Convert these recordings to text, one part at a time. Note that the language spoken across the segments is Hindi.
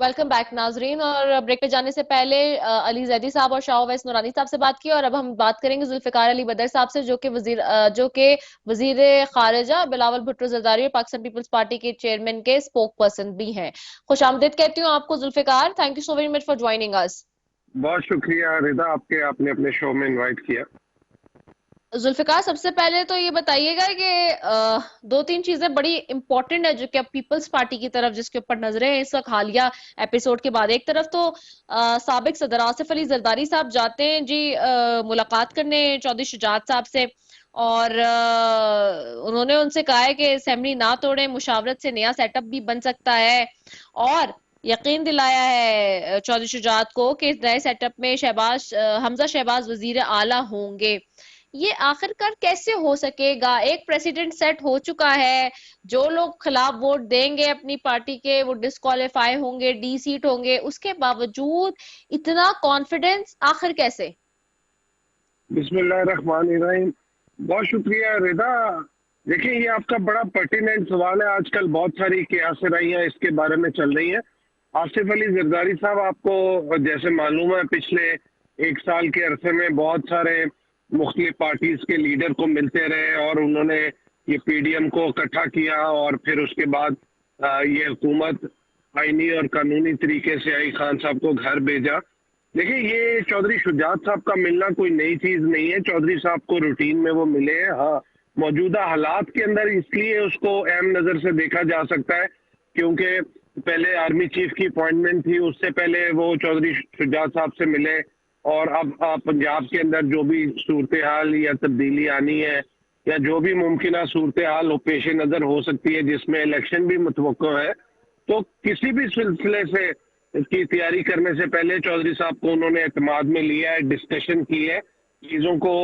वेलकम बैक नाजरीन। और ब्रेक पे जाने से पहले अली जैदी साहब और शाह अवैस नूरानी साहब से बात की, और अब हम बात करेंगे जुल्फिकार अली बदर साहब से, जो कि वजीर खारिजा बिलावल भुट्टो जरदारी और पाकिस्तान पीपल्स पार्टी के चेयरमैन के स्पोक पर्सन भी हैं। खुश आमदीद कहती हूँ आपको Zulfiqar. Thank you so very much for joining us. बहुत शुक्रिया रिदा, आपने अपने शो में इनवाइट किया। जुल्फिकार, सबसे पहले तो ये बताइएगा कि दो तीन चीजें बड़ी इंपॉर्टेंट है जो कि अब पीपल्स पार्टी की तरफ जिसके ऊपर नजरें हैं इस वक्त हालिया एपिसोड के बाद। एक तरफ तो साबिक सदर आसिफ अली जरदारी साहब जाते हैं जी मुलाकात करने चौधरी शुजात साहब से, और उन्होंने उनसे कहा है कि असेंबली ना तोड़े, मुशावरत से नया सेटअप भी बन सकता है, और यकीन दिलाया है चौधरी शुजात को कि इस नए सेटअप में हमजा शहबाज वजीर आला होंगे। ये आखिरकार कैसे हो सकेगा? एक प्रेसिडेंट सेट हो चुका है, जो लोग खिलाफ वोट देंगे अपनी पार्टी के वो डिस्क्वालीफाई होंगे, डी सीट होंगे, उसके बावजूद इतना कॉन्फिडेंस आखिर कैसे? बिस्मिल्लाहिर्रहमानिर्रहीम। बहुत शुक्रिया रिदा। देखिए, ये आपका बड़ा पर्टिनेंट सवाल है। आजकल बहुत सारी कियासराइयाँ इसके बारे में चल रही हैं। आसिफ अली जरदारी साहब, आपको जैसे मालूम है, पिछले एक साल के अरसे में बहुत सारे मुख्तलिफ पार्टीज के लीडर को मिलते रहे और उन्होंने ये पीडीएम को इकट्ठा किया, और फिर उसके बाद ये हुकूमत आईनी और कानूनी तरीके से आई खान साहब को घर भेजा। देखिए, ये चौधरी शुजात साहब का मिलना कोई नई चीज नहीं है। चौधरी साहब को रूटीन में वो मिले हैं। हाँ, मौजूदा हालात के अंदर इसलिए उसको अहम नजर से देखा जा सकता है क्योंकि पहले आर्मी चीफ की अपॉइंटमेंट थी, उससे पहले वो चौधरी शुजात साहब से मिले, और अब पंजाब के अंदर जो भी सूरत हाल या तब्दीली आनी है या जो भी मुमकिन सूरत हाल पेश नजर हो सकती है जिसमें इलेक्शन भी मुतवक्को है, तो किसी भी सिलसिले से इसकी तैयारी करने से पहले चौधरी साहब को उन्होंने एतमाद में लिया है, डिस्कशन की है, चीजों को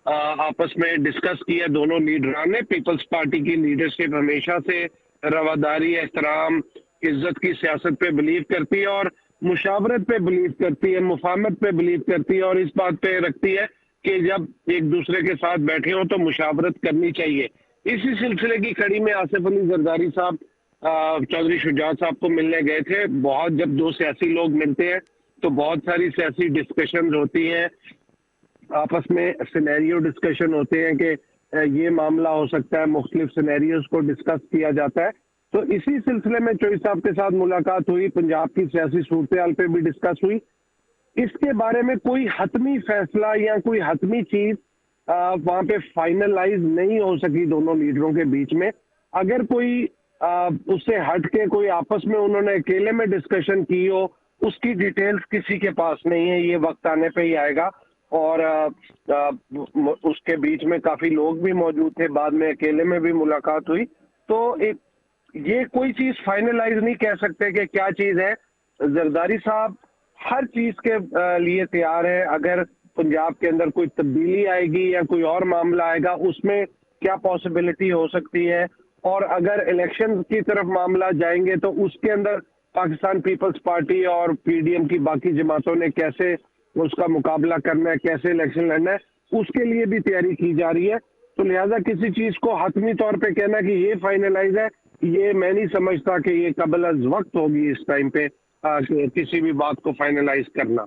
आपस में डिस्कस किया। दोनों लीडरान ने, पीपल्स पार्टी की लीडरशिप हमेशा से रवादारी, एहतराम, इज्जत की सियासत पे बिलीव करती है और मुशावरत पे बिलीव करती है, मुफाहमत पे बिलीव करती है, और इस बात पे रखती है कि जब एक दूसरे के साथ बैठे हो तो मुशावरत करनी चाहिए। इसी सिलसिले की कड़ी में आसिफ अली जरदारी साहब चौधरी शुजात साहब को मिलने गए थे। बहुत, जब दो सियासी लोग मिलते हैं तो बहुत सारी सियासी डिस्कशन होती हैं, आपस में सिनेरियो डिस्कशन होते हैं कि ये मामला हो सकता है, मुख्तलिफ सिनेरियोज को डिस्कस किया जाता है। तो इसी सिलसिले में चौधरी साहब के साथ मुलाकात हुई, पंजाब की सियासी सूरत हाल पे भी डिस्कस हुई। इसके बारे में कोई हतमी फैसला या कोई हतमी चीज वहां पे फाइनलाइज नहीं हो सकी दोनों लीडरों के बीच में। अगर कोई उससे हट के कोई आपस में उन्होंने अकेले में डिस्कशन की हो, उसकी डिटेल्स किसी के पास नहीं है। ये वक्त आने पे ही आएगा, और उसके बीच में काफी लोग भी मौजूद थे, बाद में अकेले में भी मुलाकात हुई। तो एक ये कोई चीज फाइनलाइज नहीं कह सकते कि क्या चीज है। जरदारी साहब हर चीज के लिए तैयार है। अगर पंजाब के अंदर कोई तब्दीली आएगी या कोई और मामला आएगा, उसमें क्या पॉसिबिलिटी हो सकती है, और अगर इलेक्शन की तरफ मामला जाएंगे तो उसके अंदर पाकिस्तान पीपल्स पार्टी और पीडीएम की बाकी जमातों ने कैसे उसका मुकाबला करना है, कैसे इलेक्शन लड़ना है, उसके लिए भी तैयारी की जा रही है। तो लिहाजा किसी चीज को हतमी तौर पे कहना कि ये फाइनलाइज है, ये मैं नहीं समझता कि ये कबल अज वक्त होगी इस टाइम पे किसी भी बात को फाइनलाइज करना।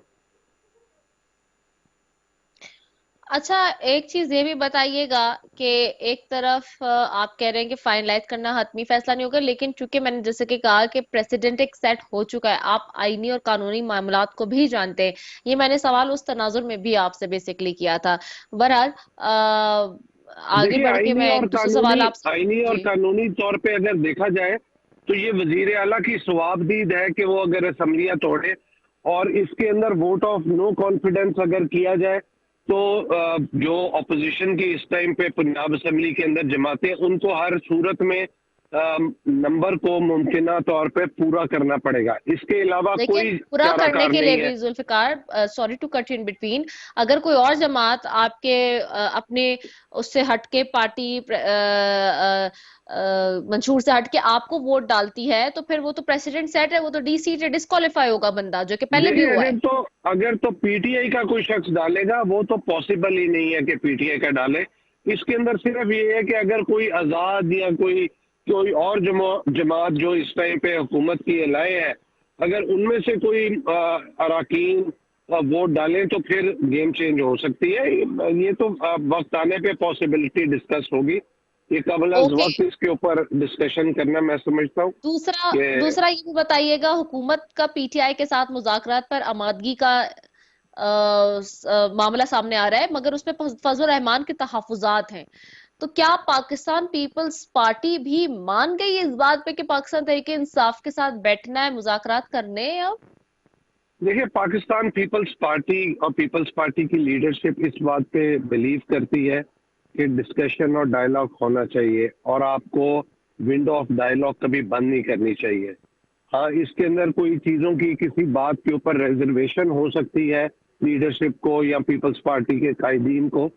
अच्छा, एक चीज ये भी बताइएगा कि एक तरफ आप कह रहे हैं कि फाइनलाइज करना हतमी फैसला नहीं होगा, लेकिन चूंकि मैंने जैसे कि कहा कि प्रेसिडेंट एक सेट हो चुका है, आप आईनी और कानूनी मामलात को भी जानते हैं। ये मैंने सवाल उस तनाजुर में भी आपसे बेसिकली किया था। बहरहाल आगे देखिए, बढ़ के मैं एक दूसरा सवाल आपसे। आईनी और जी। कानूनी तौर पे अगर देखा जाए तो ये वजीर आला की सवाबदीद है कि वो अगर असम्बलियां तोड़े और इसके अंदर वोट ऑफ नो कॉन्फिडेंस अगर किया जाए तो जो अपोजिशन की इस टाइम पे पंजाब असेंबली के अंदर जमाते, उनको हर सूरत में नंबर को मुमकिन तौर पे पूरा करना पड़ेगा। इसके अलावा लेकिन कोई पूरा करने चाराकार के लिए नहीं है। भी Zulfiqar, sorry to cut in between, अगर कोई और जमात आपके अपने उससे हटके पार्टी मंशूर से हटके आपको वोट डालती है, तो फिर वो तो प्रेसिडेंट सेट है, वो तो डी सीट है, डिस्क्वालीफाई होगा बंदा, जो कि पहले भी देखिए, हुआ है। अगर तो पीटीआई का कोई शख्स डालेगा, वो तो पॉसिबल ही नहीं है कि पीटीआई का डाले। इसके अंदर सिर्फ ये है कि अगर कोई आजाद या कोई कोई और जमात जो इस टाइम पे हुकूमत की लाए है, अगर उनमें से कोई अराकीन वोट डालें तो फिर गेम चेंज हो सकती है। ये तो वक्त आने पे पॉसिबिलिटी डिस्कस होगी। ये कबल अज ओके। वक्त इसके ऊपर डिस्कशन करना मैं समझता हूँ दूसरा कि दूसरा ये भी बताइएगा, हुकूमत का पीटीआई के साथ मुज़ाकरात पर आमादगी का मामला सामने आ रहा है, मगर उसमें फजल रहमान के तहफुजात हैं। तो क्या पाकिस्तान पीपल्स पार्टी भी मान गई इस बात पे कि पाकिस्तान तहरीक इंसाफ के साथ बैठना है, मुज़ाकरात करने हैं अब? देखिए, पाकिस्तान पीपल्स पार्टी और पीपल्स पार्टी की लीडरशिप इस बात पे बिलीव करती है कि डिस्कशन और डायलॉग होना चाहिए और आपको विंडो ऑफ डायलॉग कभी बंद नहीं करनी चाहिए। हाँ, इसके अंदर कोई चीज़ों की किसी बात के ऊपर रिजर्वेशन हो सकती है लीडरशिप को या पीपल्स पार्टी के कायदीन को,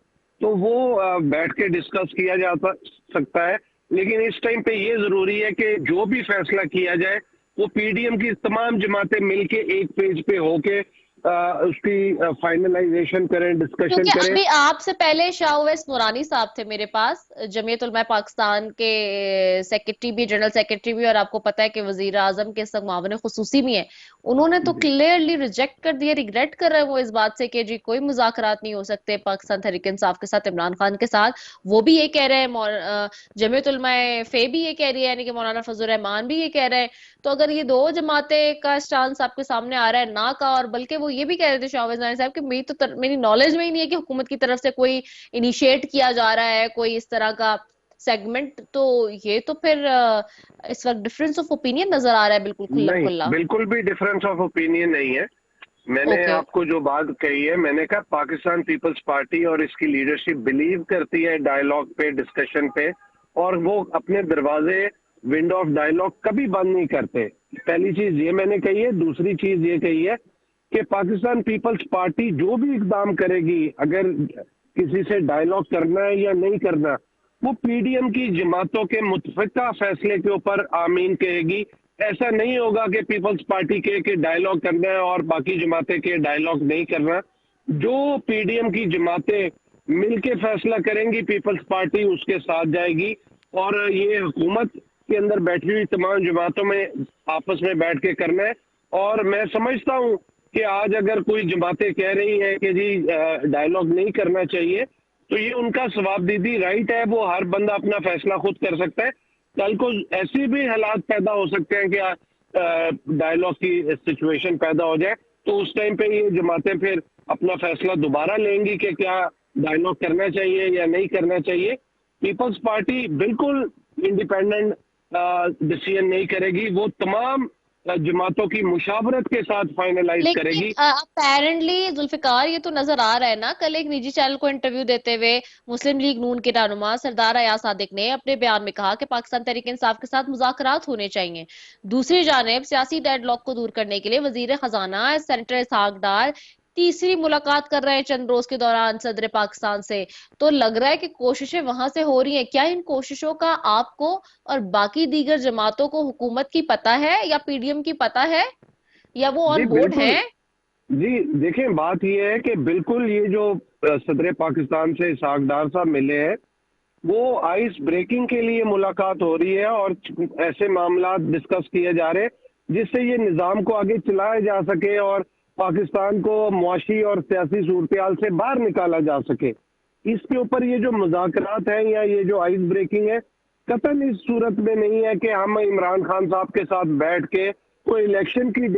तो वो बैठ के डिस्कस किया जा सकता है। लेकिन इस टाइम पे ये ज़रूरी है कि जो भी फैसला किया जाए वो पीडीएम की तमाम जमातें मिलके एक पेज पे होके उसकी फाइनलाइजेशन करें, डिस्कशन क्योंकि करें। अभी आपसे पहले शाह उवैस नूरानी साहब थे मेरे पास, जमीयत उलमा पाकिस्तान के सेक्रेटरी भी, जनरल सेक्रेटरी भी, और आपको पता है कि वजीर आजम के इस वक्त मामले खुसूसी भी है। उन्होंने तो जी क्लियरली रिजेक्ट कर दिया, रिग्रेट कर रहे हैं वो इस बात से कि जी कोई मुज़ाकरात नहीं हो सकते पाकिस्तान तहरीक इंसाफ के साथ, इमरान खान के साथ। वो भी ये कह रहे हैं, जमीयत उलमा फे भी ये कह रही है, यानी कि मौलाना फजल रहमान भी ये कह रहे हैं। तो अगर ये दो जमातें का स्टांस आपके सामने आ रहा है ना का, और बल्कि वो ये भी कह रहे थे शाहबाज नानी साहब कि मेरी नॉलेज में ही नहीं है कि हुकूमत की तरफ से कोई इनिशिएट किया जा रहा है कोई इस तरह का सेगमेंट। तो ये तो फिर इस वक्त डिफरेंस ऑफ ओपिनियन नजर आ रहा है, बिल्कुल खुल्लम नहीं, खुल्ला। बिल्कुल भी डिफरेंस ऑफ ओपिनियन नहीं है। मैंने ओके। आपको जो बात कही है, मैंने कहा पाकिस्तान पीपल्स पार्टी और इसकी लीडरशिप बिलीव करती है डायलॉग पे, डिस्कशन पे, और वो अपने दरवाजे विंडो ऑफ डायलॉग कभी बंद नहीं करते। पहली चीज ये मैंने कही है। दूसरी चीज ये कही है कि पाकिस्तान पीपल्स पार्टी जो भी इकदाम करेगी, अगर किसी से डायलॉग करना है या नहीं करना, वो पीडीएम की जमातों के मुतफिका फैसले के ऊपर आमीन कहेगी। ऐसा नहीं होगा कि पीपल्स पार्टी के डायलॉग करना है और बाकी जमातें के डायलॉग नहीं करना। जो पीडीएम की जमातें मिलके फैसला करेंगी, पीपल्स पार्टी उसके साथ जाएगी। और ये हुकूमत के अंदर बैठी हुई तमाम जमातों में आपस में बैठ के करना है। और मैं समझता हूँ कि आज अगर कोई जमातें कह रही हैं कि जी डायलॉग नहीं करना चाहिए, तो ये उनका सवाबदीदी राइट है। वो हर बंदा अपना फैसला खुद कर सकता है। कल को ऐसे भी हालात पैदा हो सकते हैं कि डायलॉग की सिचुएशन पैदा हो जाए, तो उस टाइम पे ये जमातें फिर अपना फैसला दोबारा लेंगी कि क्या डायलॉग करना चाहिए या नहीं करना चाहिए। पीपल्स पार्टी बिल्कुल इंडिपेंडेंट डिसीजन नहीं करेगी। वो तमाम जमातों की मुशावरत के साथ फाइनलाइज लेकिन करेगी। अपेरेंटली जुल्फिकार, ये तो नजर आ रहा है ना, कल एक निजी चैनल को इंटरव्यू देते हुए मुस्लिम लीग नून के रहनुमा सरदार अयाज सादिक ने अपने बयान में कहा कि पाकिस्तान तहरीक इंसाफ के साथ मुज़ाकरात होने चाहिए। दूसरी जानिब सियासी डेडलॉक को दूर करने के लिए वजीर खजाना सेनेटर इसहाक डार तीसरी मुलाकात कर रहे हैं चंद रोज के दौरान सदर पाकिस्तान से। तो लग रहा है कि कोशिशें वहां से हो रही हैं। क्या इन कोशिशों का आपको और बाकी दीगर जमातों को हुकूमत की पता है, या पीडीएम की पता है, या वो जी ऑन बोर्ड बिल्कुल। हैं? जी देखें, बात यह है कि बिल्कुल ये जो सदर पाकिस्तान से इसहाक डार साहब मिले हैं, वो आइस ब्रेकिंग के लिए मुलाकात हो रही है और ऐसे मामला डिस्कस किए जा रहे हैं जिससे ये निज़ाम को आगे चलाया जा सके और पाकिस्तान को मुआशी और सियासी सूरत से बाहर निकाला जा सके। इसके ऊपर ये जो मुज़ाकरात हैं या ये जो आइस ब्रेकिंग है, कतई इस सूरत में नहीं है कि हम इमरान खान साहब के साथ बैठ के कोई इलेक्शन की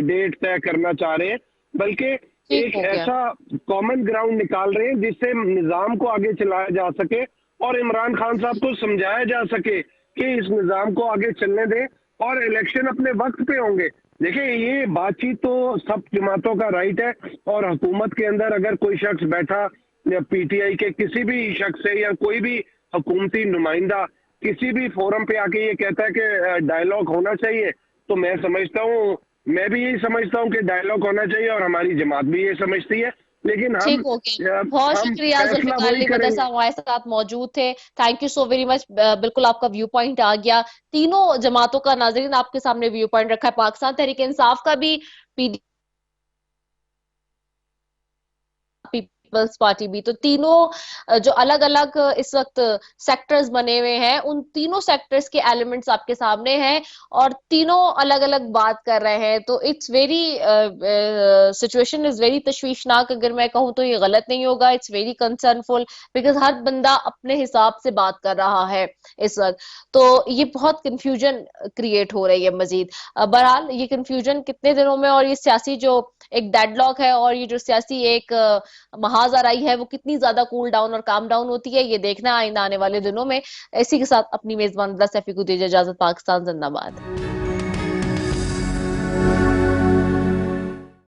डेट तय करना चाह रहे हैं, बल्कि ठीक एक हो गया। ऐसा कॉमन ग्राउंड निकाल रहे हैं जिससे निज़ाम को आगे चलाया जा सके और इमरान खान साहब को समझाया जा सके कि इस निज़ाम को आगे चलने दें और इलेक्शन अपने वक्त पे होंगे। देखिए, ये बातचीत तो सब जमातों का राइट है और हुकूमत के अंदर अगर कोई शख्स बैठा या पीटीआई के किसी भी शख्स से या कोई भी हुकूमती नुमाइंदा किसी भी फोरम पे आके ये कहता है कि डायलॉग होना चाहिए, तो मैं समझता हूँ, मैं भी यही समझता हूँ कि डायलॉग होना चाहिए और हमारी जमात भी ये समझती है। लेकिन ठीक हो गया। बहुत हम शुक्रिया फैसला जुल्फिकार वही अली बदर करेंगे। साहब हमारे साथ मौजूद थे। Thank you so very much. बिल्कुल आपका व्यू पॉइंट आ गया। तीनों जमातों का नाजरीन आपके सामने व्यू पॉइंट रखा है, पाकिस्तान तहरीक इंसाफ का भी, पीपल्स पार्टी भी। तो तीनों जो अलग अलग इस वक्त सेक्टर्स बने हुए हैं, उन तीनों सेक्टर्स के एलिमेंट्स आपके सामने हैं और तीनों अलग अलग बात कर रहे हैं। तो it's very situation is very तशवीशनाक, अगर मैं कहूँ तो ये गलत नहीं होगा, इट्स वेरी कंसर्नफुल, बिकॉज हर बंदा अपने हिसाब से बात कर रहा है इस वक्त। तो ये बहुत कंफ्यूजन क्रिएट हो रही है मजीद। बहरहाल ये कंफ्यूजन कितने दिनों में और ये सियासी जो एक डेडलॉक है और ये जो सियासी एक महाजराई है वो कितनी ज्यादा कूल डाउन और काम डाउन होती है, ये देखना आइंदा आने वाले दिनों में। इसी के साथ अपनी मेजबान सैफी को दीजिए इजाजत। पाकिस्तान जिंदाबाद।